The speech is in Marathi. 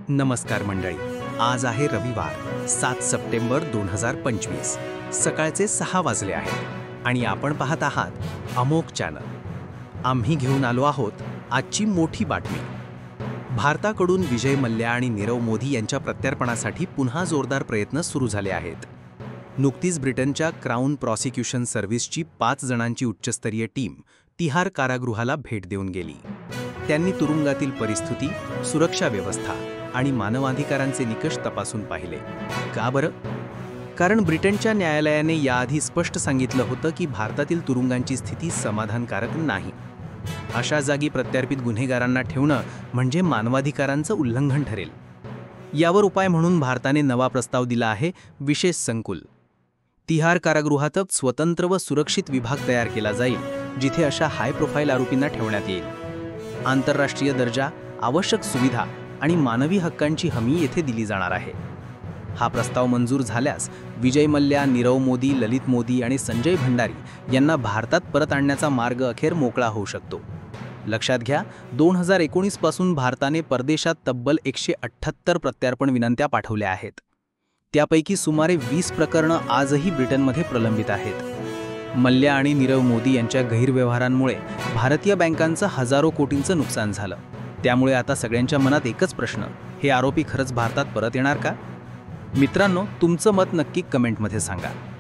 नमस्कार मंडळी. आज आहे रविवार 7 सप्टेंबर 2025. सकाळचे 6 वाजले आहेत आणि आपण पाहत आहात अमोक चॅनल. आम्ही घेऊन आलो आहोत आजची मोठी बातमी. भारताकडून विजय मल्ल्या आणि नीरव मोदी यांच्या प्रत्यार्पणासाठी पुन्हा जोरदार प्रयत्न सुरू झाले आहेत. नुकतीच ब्रिटनच्या क्राऊन प्रॉसिक्युशन सर्व्हिसची 5 जणांची उच्चस्तरीय टीम तिहार कारागृहाला भेट देऊन गेली. त्यांनी तुरुंगातील परिस्थिती, सुरक्षा व्यवस्था आणि मानवाधिकारांचे निकष तपासून पाहिले. का बरं? कारण ब्रिटनच्या न्यायालयाने याआधी स्पष्ट सांगितलं होतं की भारतातील तुरुंगांची स्थिती समाधानकारक नाही. अशा जागी प्रत्यार्पित गुन्हेगारांना ठेवणं म्हणजे मानवाधिकारांचं उल्लंघन ठरेल. यावर उपाय म्हणून भारताने नवा प्रस्ताव दिला आहे, विशेष संकुल. तिहार कारागृहातच स्वतंत्र व सुरक्षित विभाग तयार केला जाईल, जिथे अशा हाय प्रोफाईल आरोपींना ठेवण्यात येईल. आंतरराष्ट्रीय दर्जा, आवश्यक सुविधा आणि मानवी हक्कांची हमी येथे दिली जाणार आहे. हा प्रस्ताव मंजूर झाल्यास विजय मल्ल्या, नीरव मोदी, ललित मोदी आणि संजय भंडारी यांना भारतात परत आणण्याचा मार्ग अखेर मोकळा होऊ शकतो. लक्षात घ्या, 2019 पासून भारताने परदेशात तब्बल 178 प्रत्यार्पण विनंत्या पाठवल्या आहेत. त्यापैकी सुमारे 20 प्रकरणं आजही ब्रिटनमध्ये प्रलंबित आहेत. मल्ल्या आणि नीरव मोदी यांच्या गैरव्यवहारांमुळे भारतीय बँकांचं हजारो कोटींचं नुकसान झालं. त्यामुळे आता सगळ्यांच्या मनात एकच प्रश्न, हे आरोपी खरंच भारतात परत येणार का? मित्रांनो, तुमचं मत नक्की कमेंटमध्ये सांगा.